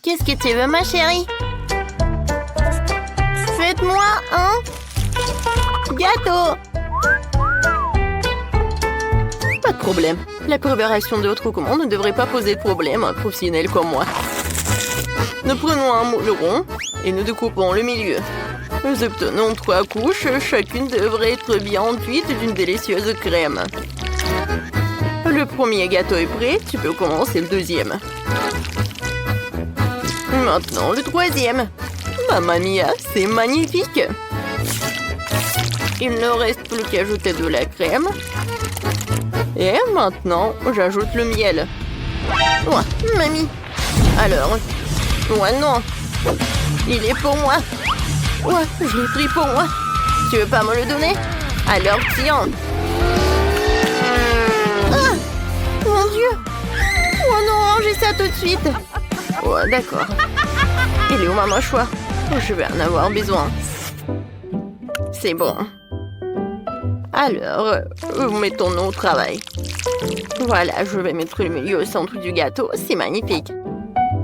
Qu'est-ce que tu veux, ma chérie? Faites-moi un gâteau. Pas de problème. La préparation de votre commande ne devrait pas poser de problème à un professionnel comme moi. Nous prenons un moule rond et nous découpons le milieu. Nous obtenons 3 couches. Chacune devrait être bien enduite d'une délicieuse crème. Le premier gâteau est prêt. Tu peux commencer le deuxième. Maintenant, le troisième. Mamma mia, c'est magnifique. Il ne reste plus qu'à ajouter de la crème. Et maintenant, j'ajoute le miel. Ouais, mamie. Alors, ouais, non. Il est pour moi. Ouais, je l'ai pris pour moi. Tu veux pas me le donner? Alors, tiens. Ah! Mon Dieu! Oh non, rangez ça tout de suite. Ouais, d'accord. Il est où ma mâchoire? Je vais en avoir besoin. C'est bon. Alors, mettons-nous au travail. Voilà, je vais mettre le milieu au centre du gâteau. C'est magnifique.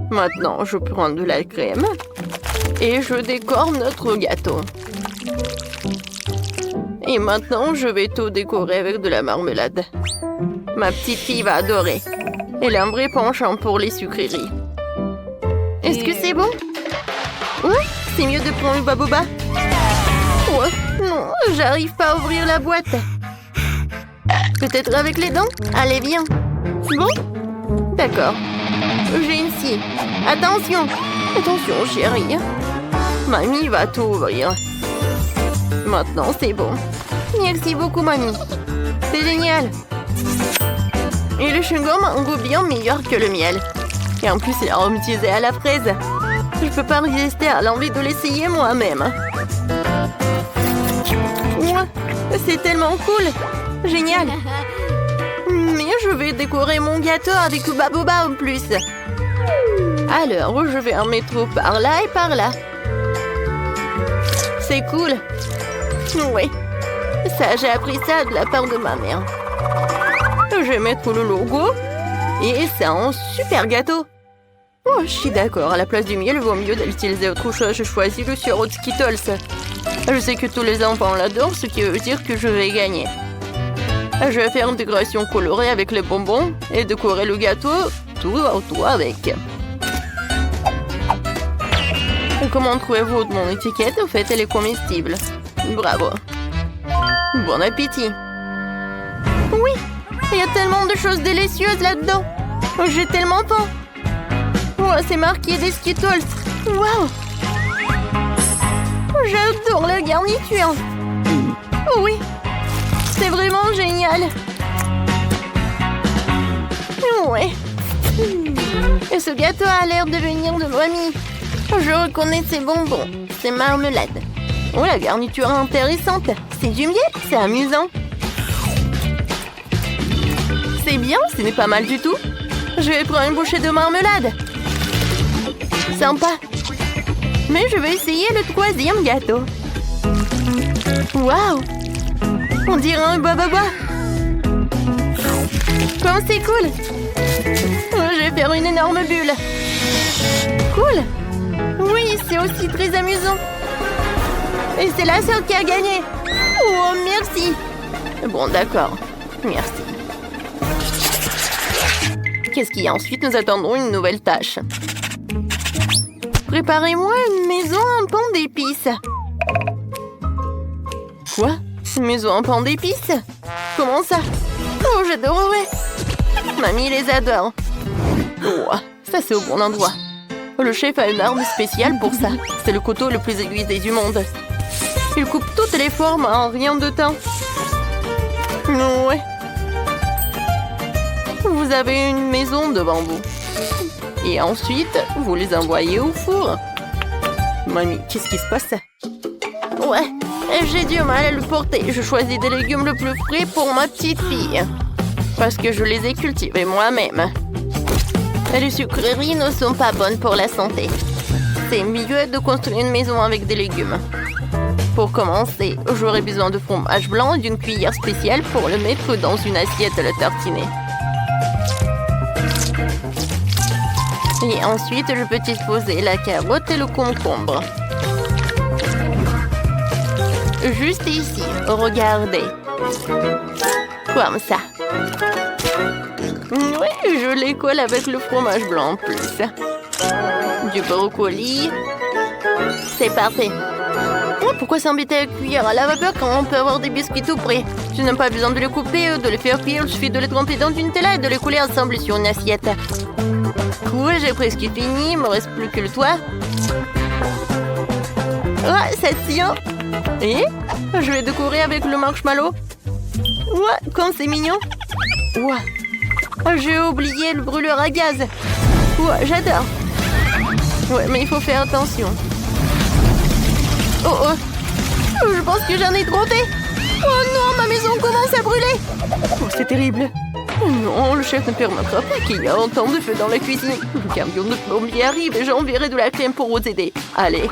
Maintenant, je prends de la crème et je décore notre gâteau. Et maintenant, je vais tout décorer avec de la marmelade. Ma petite fille va adorer. Elle a un vrai penchant pour les sucreries. Est-ce que c'est bon? Oui, c'est mieux de prendre le baboba. Ouais, non, j'arrive pas à ouvrir la boîte. Peut-être avec les dents? Allez, viens. Bon? D'accord. J'ai une scie. Attention. Attention, chérie. Mamie va tout ouvrir. Maintenant, c'est bon. Merci beaucoup, mamie. C'est génial. Et le chewing-gum a un goût bien meilleur que le miel. Et en plus, il est aromatisé à la fraise. Je peux pas résister à l'envie de l'essayer moi-même. Ouais, c'est tellement cool. Génial. Mais je vais décorer mon gâteau avec baboba en plus. Alors, je vais en mettre par là et par là. C'est cool. Oui. Ça, j'ai appris ça de la part de ma mère. Je vais mettre le logo. Et c'est un super gâteau. Oh, je suis d'accord. À la place du miel, il vaut mieux d'utiliser autre chose. Je choisis le sirop de Skittles. Je sais que tous les enfants l'adorent, ce qui veut dire que je vais gagner. Je vais faire une décoration colorée avec les bonbons et décorer le gâteau tout autour avec. Et comment trouvez-vous mon étiquette? En fait, elle est comestible. Bravo. Bon appétit. Oui, il y a tellement de choses délicieuses là-dedans. J'ai tellement faim. Oh, c'est marqué des Skittles. Waouh! J'adore la garniture. Oh oui, c'est vraiment génial. Ouais. Et ce gâteau a l'air de venir de mamie. Je reconnais ces bonbons. C'est marmelade. Oh, la garniture est intéressante. C'est du miel, c'est amusant. C'est bien, ce n'est pas mal du tout. Je vais prendre une bouchée de marmelade. Sympa. Mais je vais essayer le troisième gâteau. Waouh! On dirait un bababa. Comme c'est cool! Oh, je vais faire une énorme bulle. Cool! Oui, c'est aussi très amusant. Et c'est la seule qui a gagné. Oh, merci! Bon, d'accord. Merci. Qu'est-ce qu'il y a ensuite? Nous attendons une nouvelle tâche. Préparez-moi une maison en pain d'épices. Quoi? Une maison en pain d'épices? Comment ça? Oh, j'adorerais. Mamie les adore. Oh, ça c'est au bon endroit. Le chef a une arme spéciale pour ça. C'est le couteau le plus aiguisé du monde. Il coupe toutes les formes en rien de temps. Ouais. Vous avez une maison devant vous. Et ensuite, vous les envoyez au four. Mamie, qu'est-ce qui se passe? Ouais, j'ai du mal à le porter. Je choisis des légumes le plus frais pour ma petite fille. Parce que je les ai cultivés moi-même. Les sucreries ne sont pas bonnes pour la santé. C'est mieux de construire une maison avec des légumes. Pour commencer, j'aurai besoin de fromage blanc et d'une cuillère spéciale pour le mettre dans une assiette à la tartiner. Et ensuite, je peux disposer la carotte et le concombre. Juste ici, regardez. Comme ça. Oui, je les colle avec le fromage blanc en plus. Du brocoli. C'est parfait. Pourquoi s'embêter à cuire à la vapeur quand on peut avoir des biscuits tout prêts? Tu n'as pas besoin de les couper ou de les faire cuire, il suffit de les tremper dans une Nutella et de les couler ensemble sur une assiette. Oui, j'ai presque fini, il me reste plus que le toit. Ouais, ça tient. Et je vais décorer avec le marshmallow. Ouais, comme c'est mignon. Ouais, j'ai oublié le brûleur à gaz. Ouais, j'adore. Ouais, mais il faut faire attention. Oh, je pense que j'en ai trop fait. Oh non, ma maison commence à brûler. Oh, c'est terrible. Oh non, le chef ne permettra pas qu'il y ait autant de feu dans la cuisine. Le camion de plombier arrive et j'enverrai de la crème pour vous aider. Allez.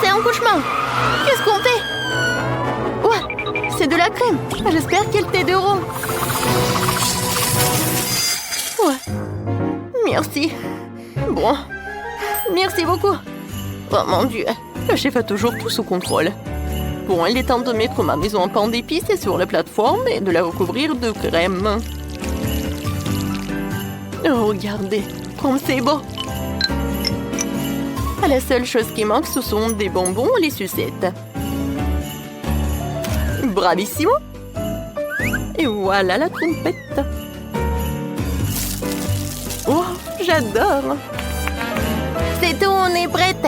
C'est un cauchemar. Qu'est-ce qu'on fait? Ouais, c'est de la crème. J'espère qu'elle t'aideront. Ouais. Merci. Bon. Merci beaucoup. Oh mon Dieu, le chef a toujours tout sous contrôle. Bon, il est temps de mettre ma maison en pain d'épices sur la plateforme et de la recouvrir de crème. Oh, regardez, comme c'est beau. La seule chose qui manque, ce sont des bonbons et les sucettes. Bravissimo! Et voilà la trompette. Oh, j'adore! C'est tout, on est prête!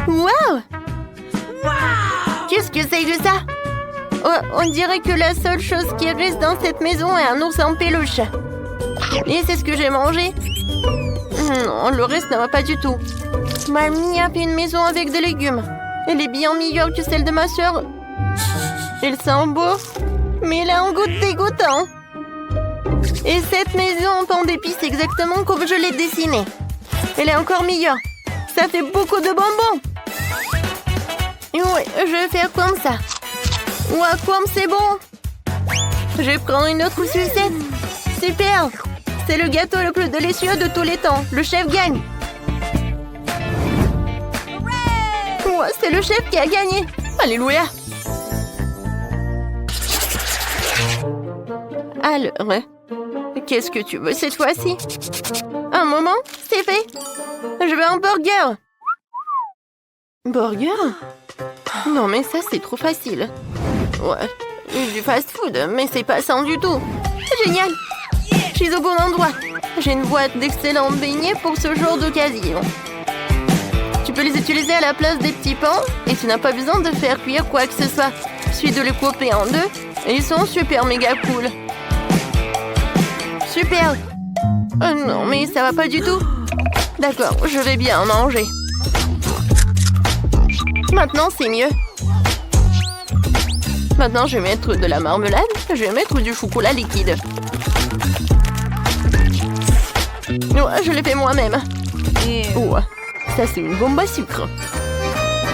Wow! Qu'est-ce que c'est que ça? Oh, on dirait que la seule chose qui reste dans cette maison est un ours en peluche. Et c'est ce que j'ai mangé? Non, le reste ne va pas du tout. Mamie a fait une maison avec des légumes. Elle est bien meilleure que celle de ma sœur. Elle sent beau, mais elle a un goût dégoûtant. Et cette maison en pain d'épices exactement comme je l'ai dessinée. Elle est encore meilleure. Ça fait beaucoup de bonbons. Et ouais, je vais faire comme ça. Ouah, comme c'est bon. Je vais prendre une autre sucette. Super. C'est le gâteau le plus délicieux de tous les temps. Le chef gagne. Ouah, c'est le chef qui a gagné. Alléluia. Alors, qu'est-ce que tu veux cette fois-ci? Un moment, c'est fait. Je veux un burger. Burger? Non, mais ça, c'est trop facile. Ouais, du fast-food, mais c'est pas sain du tout. Génial. Je suis au bon endroit. J'ai une boîte d'excellents beignets pour ce genre d'occasion. Tu peux les utiliser à la place des petits pains et tu n'as pas besoin de faire cuire quoi que ce soit. Il suffit de les couper en deux et ils sont super méga cool. Super. Oh non, mais ça va pas du tout. D'accord, je vais bien manger. Maintenant, c'est mieux. Maintenant, je vais mettre de la marmelade. Je vais mettre du chocolat liquide. Ouais, je l'ai fait moi-même. Ouais, ça, c'est une bombe à sucre.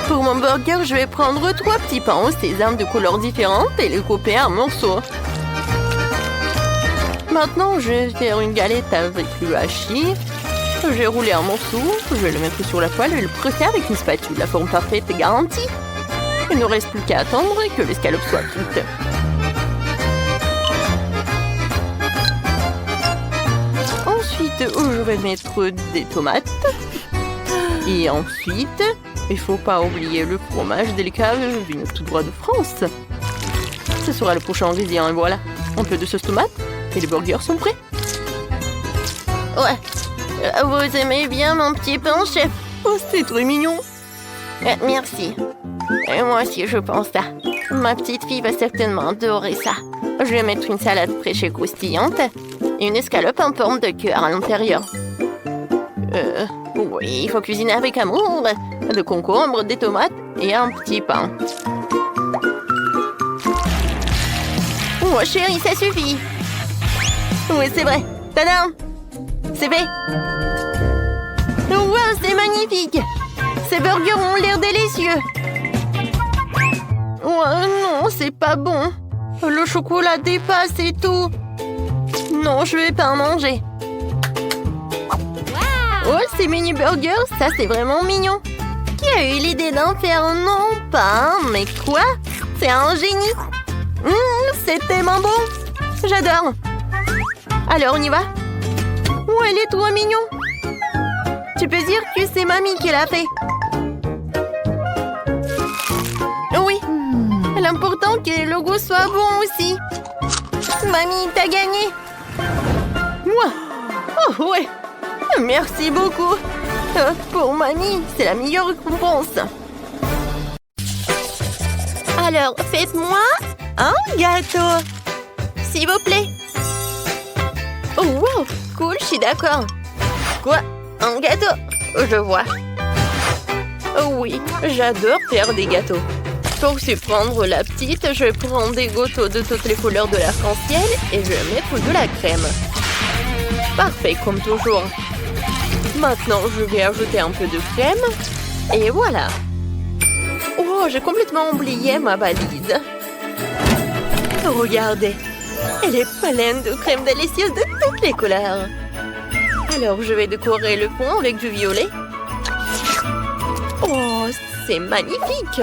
Pour mon burger, je vais prendre 3 petits pains au sésame de couleurs différentes et les couper en morceaux. Maintenant, je vais faire une galette avec le hachis. Je vais rouler un morceau, je vais le mettre sur la poêle et le presser avec une spatule. La forme parfaite est garantie. Il ne reste plus qu'à attendre que l'escalope soit cuite. Ensuite, je vais mettre des tomates. Et ensuite, il ne faut pas oublier le fromage délicat venu tout droit de France. Ce sera le prochain ingrédient et voilà. Un peu de sauce tomate et les burgers sont prêts. Ouais. Vous aimez bien mon petit pain, chef? Oh, c'est très mignon. Merci. Et moi aussi, je pense ça. Ma petite fille va certainement adorer ça. Je vais mettre une salade fraîche et croustillante et une escalope en forme de cœur à l'intérieur. Oui, il faut cuisiner avec amour. De concombre, des tomates et un petit pain. Oh, chérie, ça suffit. Oui, c'est vrai. Tadam! C'est fait. Wow, c'est magnifique. Ces burgers ont l'air délicieux. Oh non, c'est pas bon. Le chocolat dépasse et tout. Non, je vais pas en manger. Oh, ces mini burgers, ça c'est vraiment mignon. Qui a eu l'idée d'en faire? Non, pas un, mais quoi? C'est un génie. C'est tellement bon. J'adore. Alors, on y va? Oh, elle est trop mignon. Tu peux dire que c'est mamie qui l'a fait. Oui. L'important que le logo soit bon aussi. Mamie, t'as gagné. Moi? Oh, ouais. Merci beaucoup. Pour mamie, c'est la meilleure récompense. Alors, faites-moi un gâteau. S'il vous plaît. Oh, wow. Cool, je suis d'accord. Quoi? Un gâteau? Je vois. Oh oui, j'adore faire des gâteaux. Pour surprendre la petite, je prends des gâteaux de toutes les couleurs de l'arc-en-ciel et je vais mettre de la crème. Parfait, comme toujours. Maintenant, je vais ajouter un peu de crème. Et voilà. Oh, j'ai complètement oublié ma valise. Regardez. Elle est pleine de crème délicieuse de toutes les couleurs. Alors, je vais décorer le fond avec du violet. Oh, c'est magnifique.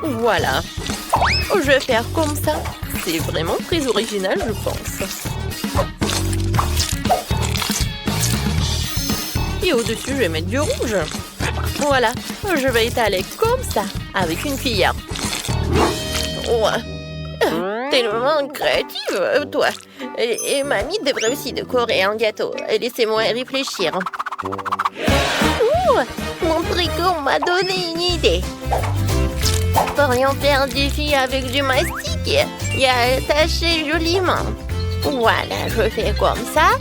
Voilà. Je vais faire comme ça. C'est vraiment très original, je pense. Et au-dessus, je vais mettre du rouge. Voilà. Je vais étaler comme ça, avec une cuillère. Ouais. Tellement créative, toi. Et mamie devrait aussi décorer un gâteau. Laissez-moi réfléchir. Mon tricot m'a donné une idée. Pourrions faire des filles avec du mastic et attacher joliment. Voilà, je fais comme ça.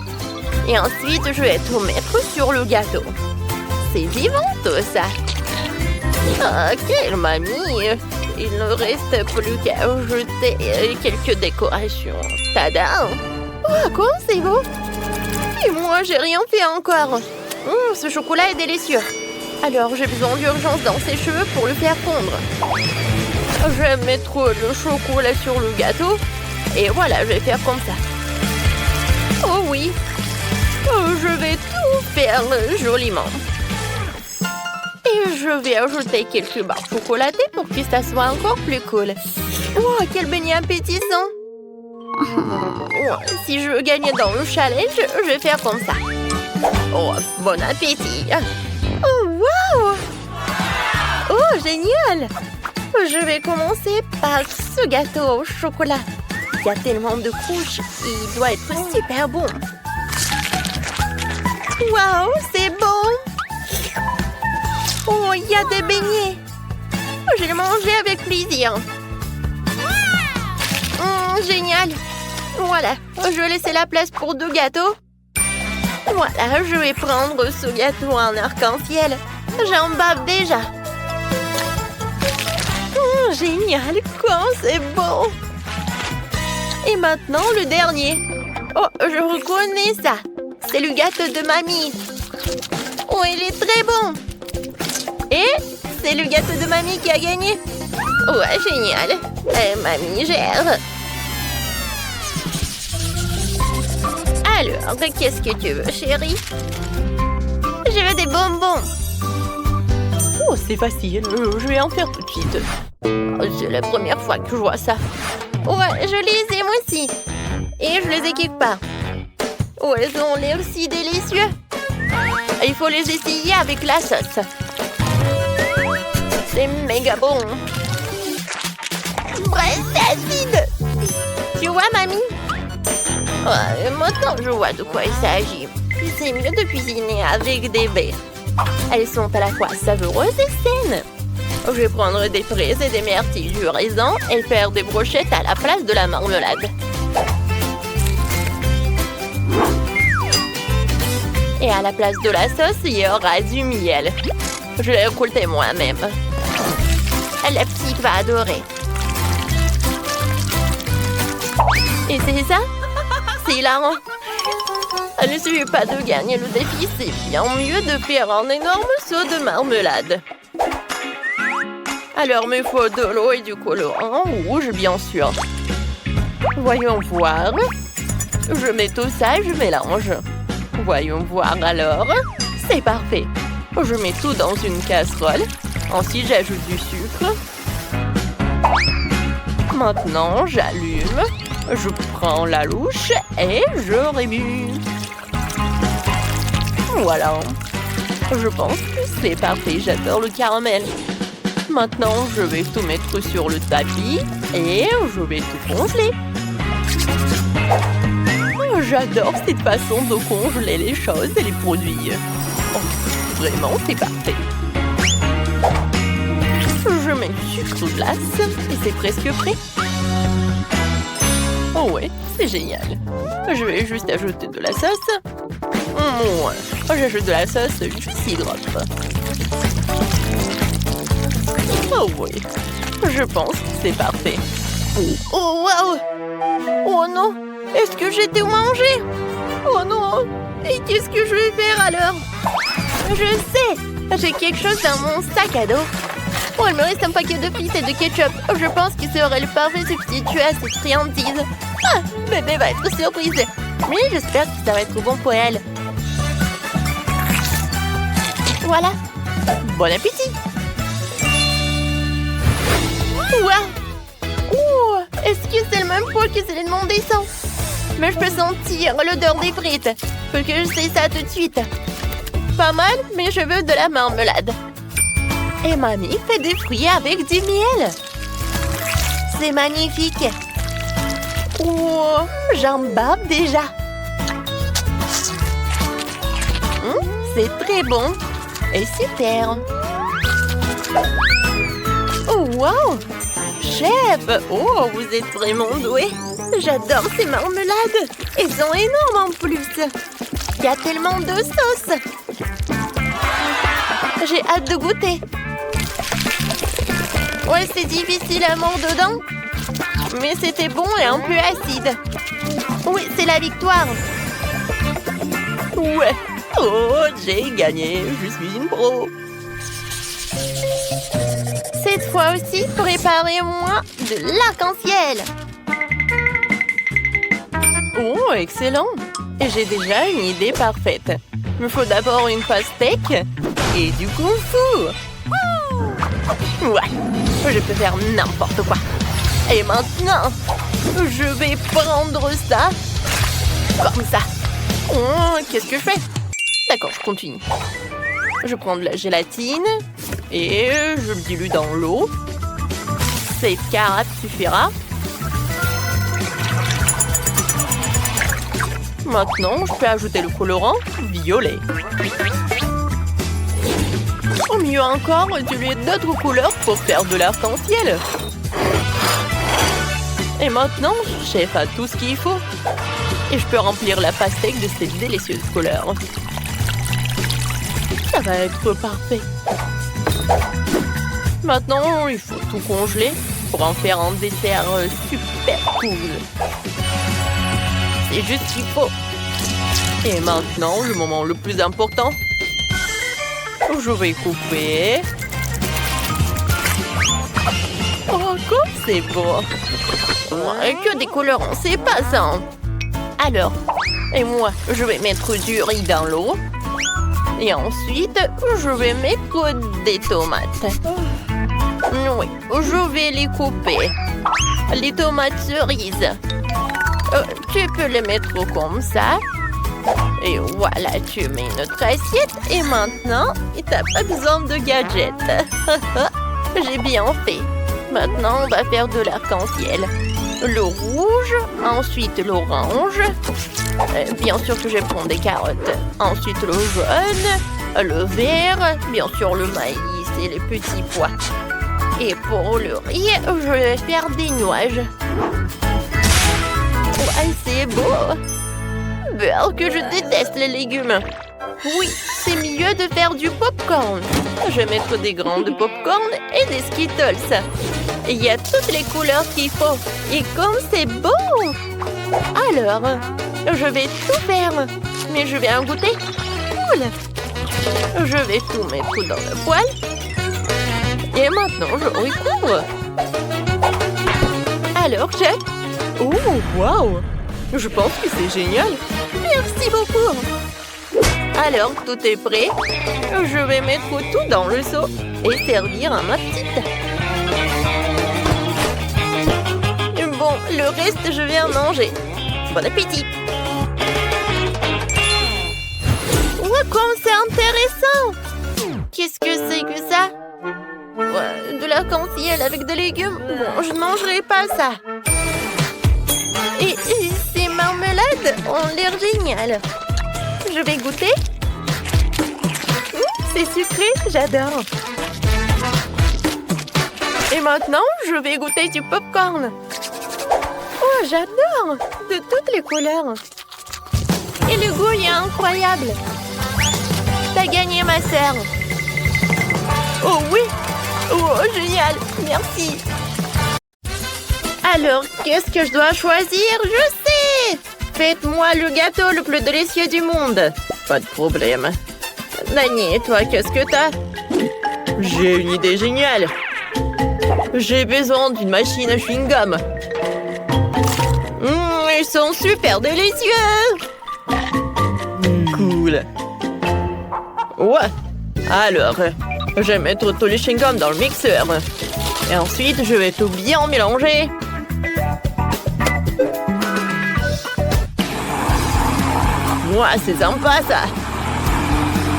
Et ensuite, je vais tout mettre sur le gâteau. C'est vivant tout ça. Ok, mamie. Il ne reste plus qu'à ajouter quelques décorations. Tada! Oh, quoi, c'est beau! Et moi, j'ai rien fait encore. Ce chocolat est délicieux. Alors, j'ai besoin d'urgence dans ses cheveux pour le faire fondre. Je vais mettre le chocolat sur le gâteau. Et voilà, je vais faire comme ça. Oh oui! Je vais tout faire joliment. Et je vais ajouter quelques barres chocolatées pour que ça soit encore plus cool. Oh, quel beignet appétissant! Si je veux gagner dans le challenge, je vais faire comme ça. Oh, bon appétit! Oh, wow! Oh, génial! Je vais commencer par ce gâteau au chocolat. Il y a tellement de couches, il doit être super bon. Wow, c'est bon! Oh, il y a des beignets! Je vais les manger avec plaisir. Génial! Voilà, je vais laisser la place pour 2 gâteaux. Voilà, je vais prendre ce gâteau en arc-en-ciel. J'en bave déjà. Génial! Quoi, c'est beau! Et maintenant, le dernier. Oh, je reconnais ça. C'est le gâteau de mamie. Oh, il est très bon. Et c'est le gâteau de mamie qui a gagné. Ouais, génial. Mamie gère. Alors, qu'est-ce que tu veux, chérie? Je veux des bonbons. Oh, c'est facile. Je vais en faire tout de suite. Oh, c'est la première fois que je vois ça. Ouais, je les ai moi aussi. Et je les équipe pas. Oh, elles ont l'air si délicieux. Il faut les essayer avec la sauce. C'est méga bon. Bref, c'est acide. Tu vois, mamie? Ouais, maintenant, je vois de quoi il s'agit. C'est mieux de cuisiner avec des baies. Elles sont à la fois savoureuses et saines. Je vais prendre des fraises et des myrtilles du raisin et faire des brochettes à la place de la marmelade. Et à la place de la sauce, il y aura du miel. Je l'ai récolté moi-même. La petite va adorer. Et c'est ça? C'est hilarant. Ne suffit pas de gagner le défi, c'est bien mieux de faire un énorme seau de marmelade. Alors, il me faut de l'eau et du colorant rouge, bien sûr. Voyons voir. Je mets tout ça et je mélange. Voyons voir alors. C'est parfait. Je mets tout dans une casserole. Ensuite, j'ajoute du sucre. Maintenant, j'allume. Je prends la louche et je remue. Voilà. Je pense que c'est parfait. J'adore le caramel. Maintenant, je vais tout mettre sur le tapis et je vais tout congeler. Oh, j'adore cette façon de congeler les choses et les produits. Oh, vraiment, c'est parfait. Je mets du sucre glace et c'est presque prêt. Oh ouais, c'est génial. Je vais juste ajouter de la sauce. J'ajoute de la sauce 6 drops. Oh oui, je pense que c'est parfait. Oh wow! Oh non! Est-ce que j'ai tout mangé? Oh non! Et qu'est-ce que je vais faire alors? Je sais! J'ai quelque chose dans mon sac à dos. Oh, il me reste un paquet de frites et de ketchup. Je pense que ce serait le parfait substitut à cette friandise. Ah! Bébé va être surprise. Mais j'espère que ça va être bon pour elle. Voilà! Bon appétit! Wow! Oh, est-ce que c'est le même poil que celui de mon dessin? Mais je peux sentir l'odeur des frites. Faut que je sais ça tout de suite. Pas mal, mais je veux de la marmelade. Et mamie fait des fruits avec du miel. C'est magnifique. Oh, j'en bave déjà. C'est très bon. Et super. Oh, wow! Chef! Oh, vous êtes vraiment doué! J'adore ces marmelades! Elles sont énormes en plus! Il y a tellement de sauce! J'ai hâte de goûter! Ouais, c'est difficile à mordre dedans, mais c'était bon et un peu acide. Oui, c'est la victoire! Ouais! Oh, j'ai gagné! Je suis une pro! Cette fois aussi, préparez-moi de l'arc-en-ciel. Oh, excellent. J'ai déjà une idée parfaite. Il me faut d'abord une pastèque et du kung-fu. Ouais, je peux faire n'importe quoi. Et maintenant, je vais prendre ça comme ça. Oh, qu'est-ce que je fais? D'accord, je continue. Je prends de la gélatine et je le dilue dans l'eau. Cette carafe suffira. Maintenant, je peux ajouter le colorant violet. Au mieux encore, utiliser d'autres couleurs pour faire de l'arc-en-ciel. Et maintenant, chef a tout ce qu'il faut. Et je peux remplir la pastèque de ces délicieuses couleurs. Ça va être parfait. Maintenant, il faut tout congeler pour en faire un dessert super cool. C'est juste ce qu'il faut. Et maintenant, le moment le plus important. Je vais couper. Oh, comme c'est beau. Que des colorants, c'est pas ça. Alors, et moi, je vais mettre du riz dans l'eau. Et ensuite, je vais mettre des tomates. Oui, je vais les couper. Les tomates cerises. Tu peux les mettre comme ça. Et voilà, tu mets notre assiette. Et maintenant, tu n'as pas besoin de gadgets. J'ai bien fait. Maintenant, on va faire de l'arc-en-ciel. Le rouge, ensuite l'orange. Bien sûr que je vais prendre des carottes. Ensuite le jaune, le vert, bien sûr le maïs et les petits pois. Et pour le riz, je vais faire des nuages. Ouais, c'est beau. Alors que je déteste les légumes. Oui, c'est mieux de faire du popcorn. Je vais mettre des grandes popcorn et des Skittles. Il y a toutes les couleurs qu'il faut. Et comme c'est beau! Alors, je vais tout faire. Mais je vais en goûter. Cool! Je vais tout mettre dans le poêle. Et maintenant, je recouvre. Alors, chef? Oh, wow! Je pense que c'est génial. Merci beaucoup. Alors, tout est prêt. Je vais mettre tout dans le seau et servir à ma petite. Bon, le reste, je vais en manger. Bon appétit. Ouais, comme c'est intéressant. Qu'est-ce que c'est que ça? Ouais, de l'arc-en-ciel avec des légumes. Bon, je ne mangerai pas ça. Et ces marmelades ont l'air géniales. Je vais goûter. C'est sucré, j'adore. Et maintenant, je vais goûter du popcorn. Oh, j'adore! De toutes les couleurs. Et le goût est incroyable. T'as gagné, ma sœur. Oh oui! Oh, génial! Merci. Alors, qu'est-ce que je dois choisir? Je sais! Faites-moi le gâteau le plus délicieux du monde. Pas de problème. Dani, toi, qu'est-ce que t'as? J'ai une idée géniale. J'ai besoin d'une machine à chewing-gum. Ils sont super délicieux. Cool. Ouais. Alors, je vais mettre tous les chewing-gums dans le mixeur. Et ensuite, je vais tout bien mélanger. Ouais, c'est sympa, ça.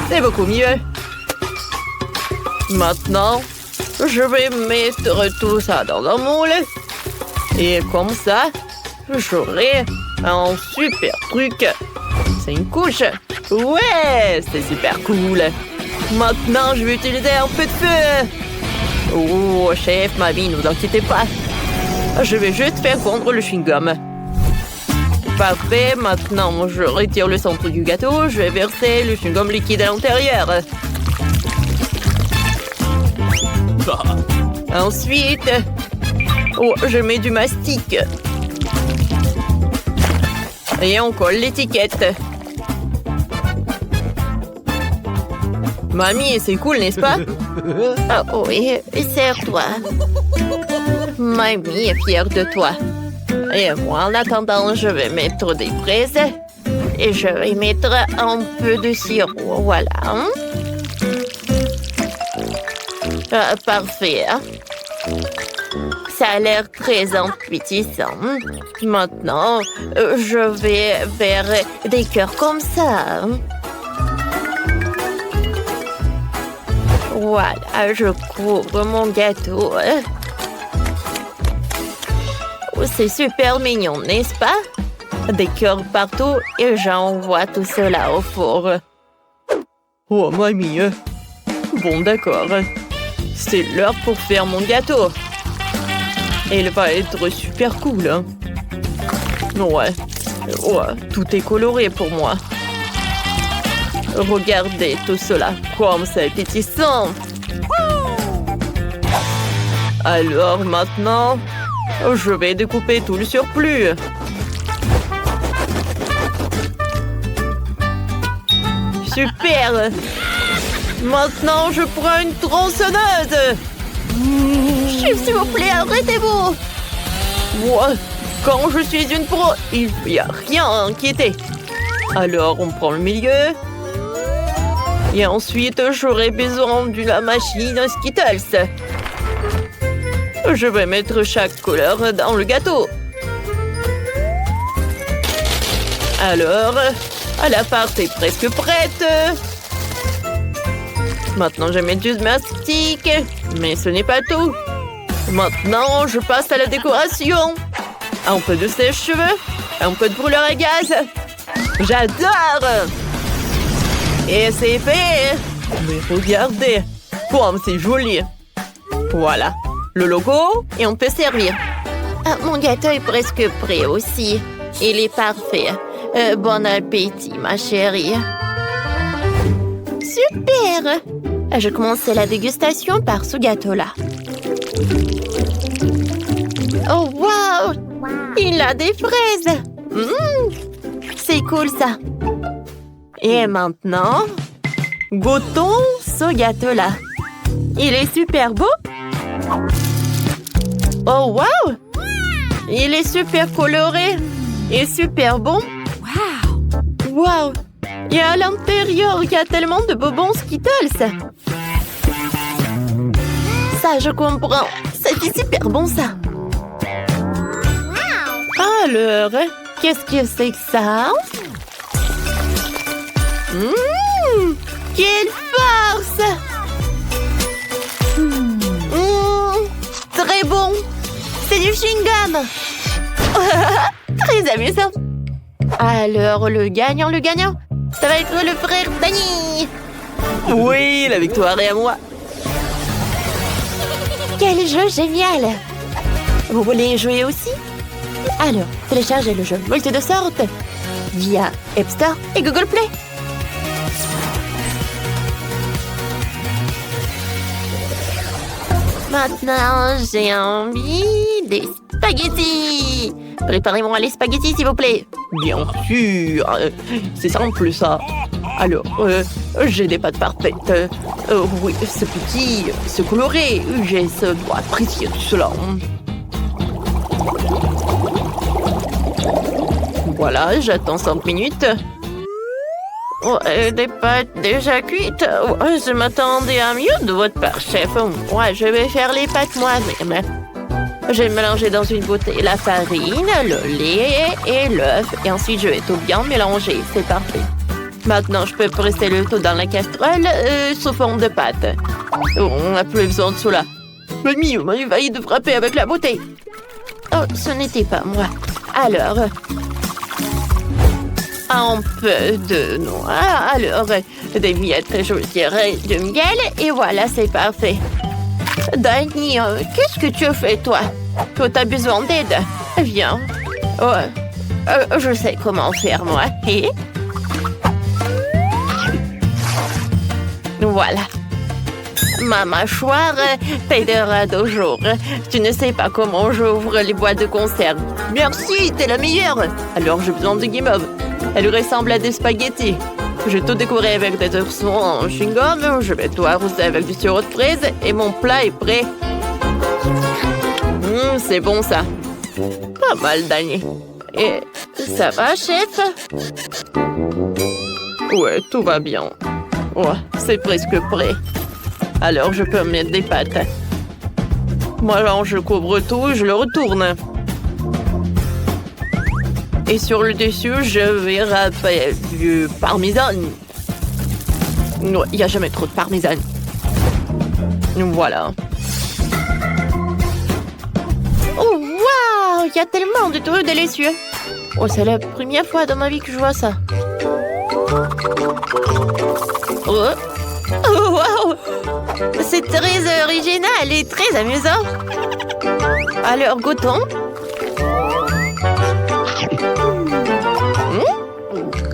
C'est beaucoup mieux. Maintenant, je vais mettre tout ça dans un moule. Et comme ça, j'aurai un super truc. C'est une couche. Ouais, c'est super cool. Maintenant, je vais utiliser un peu de feu. Oh, chef, mamie, ne vous inquiétez pas. Je vais juste faire fondre le chewing-gum. Parfait, maintenant, je retire le centre du gâteau. Je vais verser le chewing-gum liquide à l'intérieur. Ensuite, je mets du mastic. Et on colle l'étiquette. Mamie, c'est cool, n'est-ce pas? Oh oui, serre-toi. Mamie est fière de toi. Et moi, en attendant, je vais mettre des fraises. Et je vais mettre un peu de sirop, voilà. Parfait. Ça a l'air très appétissant. Maintenant, je vais faire des cœurs comme ça. Voilà, je couvre mon gâteau. C'est super mignon, n'est-ce pas? Des cœurs partout et j'envoie tout cela au four. Oh, mamie. Bon, d'accord. C'est l'heure pour faire mon gâteau. Il va être super cool. Hein? Ouais, tout est coloré pour moi. Regardez tout cela, comme c'est appétissant. Alors maintenant, je vais découper tout le surplus. Super! Maintenant, je prends une tronçonneuse. S'il vous plaît, arrêtez-vous. Moi, quand je suis une pro, il n'y a rien à inquiéter. Alors, on prend le milieu. Et ensuite, j'aurai besoin de la machine Skittles. Je vais mettre chaque couleur dans le gâteau. Alors, la pâte est presque prête. Maintenant, je mets du mastic. Mais ce n'est pas tout. Maintenant, je passe à la décoration. Un peu de sèche-cheveux, un peu de brûleur à gaz. J'adore! Et c'est fait! Mais regardez, comme c'est joli! Voilà, le logo et on peut servir. Mon gâteau est presque prêt aussi. Il est parfait. Bon appétit, ma chérie. Super! Je commence la dégustation par ce gâteau-là. Oh, wow! Il a des fraises! C'est cool, ça! Et maintenant, goûtons ce gâteau-là. Il est super beau! Oh, wow! Il est super coloré! est super bon. Wow! Et à l'intérieur, il y a tellement de bonbons Skittles. Ça, je comprends. C'était super bon, ça. Alors, qu'est-ce que c'est que ça? Quelle force! Très bon. C'est du chewing-gum. Très amusant. Alors, le gagnant, ça va être le frère Danny. Oui, la victoire est à moi. Quel jeu génial! Vous voulez jouer aussi? Alors, téléchargez le jeu Multi de sorte via App Store et Google Play. Maintenant, j'ai envie des spaghettis. Préparez-moi les spaghettis, s'il vous plaît. Bien sûr, c'est simple ça. Alors, j'ai des pâtes parfaites. Oui, c'est petit, c'est coloré. J'ai ce doigt apprécier tout cela. Voilà, j'attends 5 minutes. Des pâtes déjà cuites. Je m'attendais à mieux de votre part, chef. Je vais faire les pâtes moi-même. Je vais mélanger dans une bouteille la farine, le lait et l'œuf. Et ensuite, je vais tout bien mélanger. C'est parfait. Maintenant, je peux presser le tout dans la casserole sous forme de pâte. On n'a plus besoin de cela. Mamie, il m'a failli de frapper avec la bouteille. Oh, ce n'était pas moi. Alors, un peu de noix. Alors, des miettes, je dirais, de miel. Et voilà, c'est parfait. Danny, qu'est-ce que tu fais, toi? Toi, t'as besoin d'aide. Viens. Je sais comment faire, moi. Et voilà. Ma mâchoire t'aidera toujours. Tu ne sais pas comment j'ouvre les boîtes de conserve. Merci, t'es la meilleure. Alors, j'ai besoin de guimauve. Elle ressemble à des spaghettis. Je vais tout décorer avec des oursons en chewing-gum. Je vais tout arroser avec du sirop de fraise. Et mon plat est prêt. C'est bon, ça. Pas mal, Danny. Et ça va, chef? Ouais, tout va bien. Ouais, c'est presque prêt. Alors, je peux mettre des pâtes. Moi, alors, je couvre tout et je le retourne. Et sur le dessus, je vais râper du parmesan. Il n'y a jamais trop de parmesan. Voilà. Oh, waouh! Il y a tellement de trucs délicieux. Oh, c'est la première fois dans ma vie que je vois ça. Oh, waouh! C'est très original et très amusant. Alors, goûtons.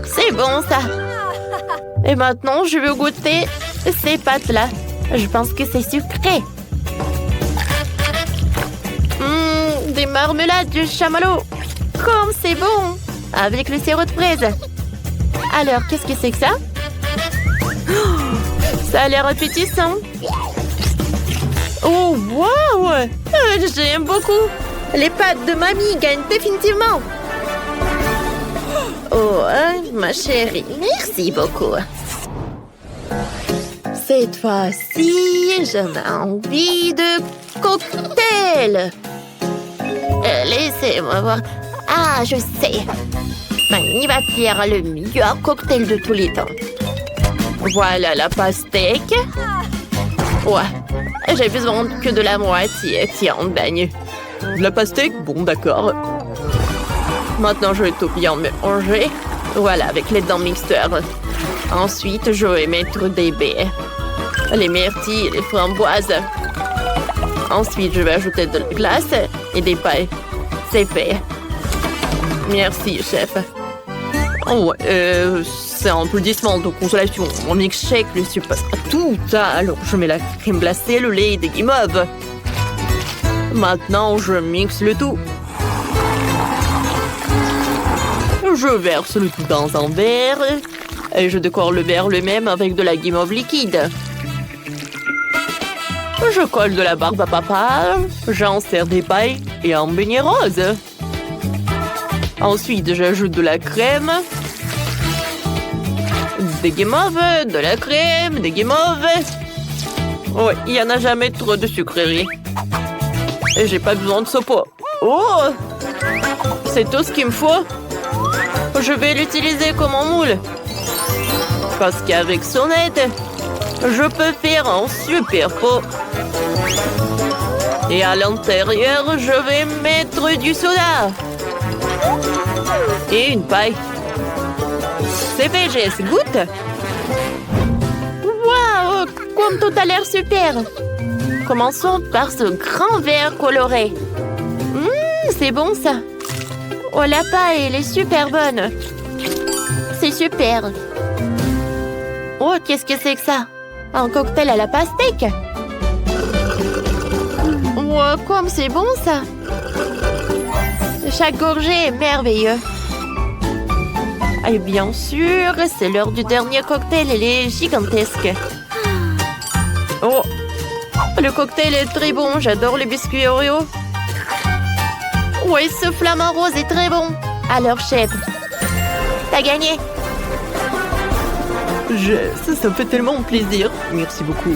C'est bon, ça. Et maintenant, je veux goûter ces pâtes-là. Je pense que c'est sucré. Des marmelades de chamallow. Comme c'est bon. Avec le sirop de fraise. Alors, qu'est-ce que c'est que ça? Ça a l'air appétissant. Oh, wow! J'aime beaucoup. Les pâtes de mamie gagnent définitivement. Oh, ma chérie, merci beaucoup. Cette fois-ci, j'en ai envie de cocktail. Laissez-moi voir. Ah, je sais. Mamie va faire le meilleur cocktail de tous les temps. Voilà la pastèque. Ouais, j'ai besoin que de la moitié. Tiens, Danny. De la pastèque? Bon, d'accord. Maintenant, je vais tout bien mélanger. Voilà, avec l'aide d'un mixeur. Ensuite, je vais mettre des baies, les myrtilles et les framboises. Ensuite, je vais ajouter de la glace et des pailles. C'est fait. Merci, chef. Oh, c'est un applaudissement de consolation. Mon milkshake, le sucre passera tout. Alors, je mets la crème glacée, le lait et des guimauves. Maintenant, je mixe le tout. Je verse le tout dans un verre et je décore le verre lui-même avec de la guimauve liquide. Je colle de la barbe à papa, j'insère des pailles et un beignet rose. Ensuite, j'ajoute de la crème. Des guimauves, de la crème, des guimauves. Ouais, il n'y en a jamais trop de sucreries. Et j'ai pas besoin de ce pot. Oh! C'est tout ce qu'il me faut. Je vais l'utiliser comme un moule. Parce qu'avec son aide, je peux faire un super pot. Et à l'intérieur, je vais mettre du soda. Et une paille. C'est fait, Jess, goûte. Waouh, comme tout a l'air super. Commençons par ce grand verre coloré. C'est bon ça. Oh, la paille, elle est super bonne. C'est super. Oh, qu'est-ce que c'est que ça? Un cocktail à la pastèque. Wow, comme c'est bon ça. Chaque gorgée est merveilleux. Et bien sûr, c'est l'heure du dernier cocktail. Elle est gigantesque. Oh, le cocktail est très bon. J'adore les biscuits Oreo. Oui, ce flamant rose est très bon. Alors, chef, t'as gagné. Jess, ça me fait tellement plaisir. Merci beaucoup.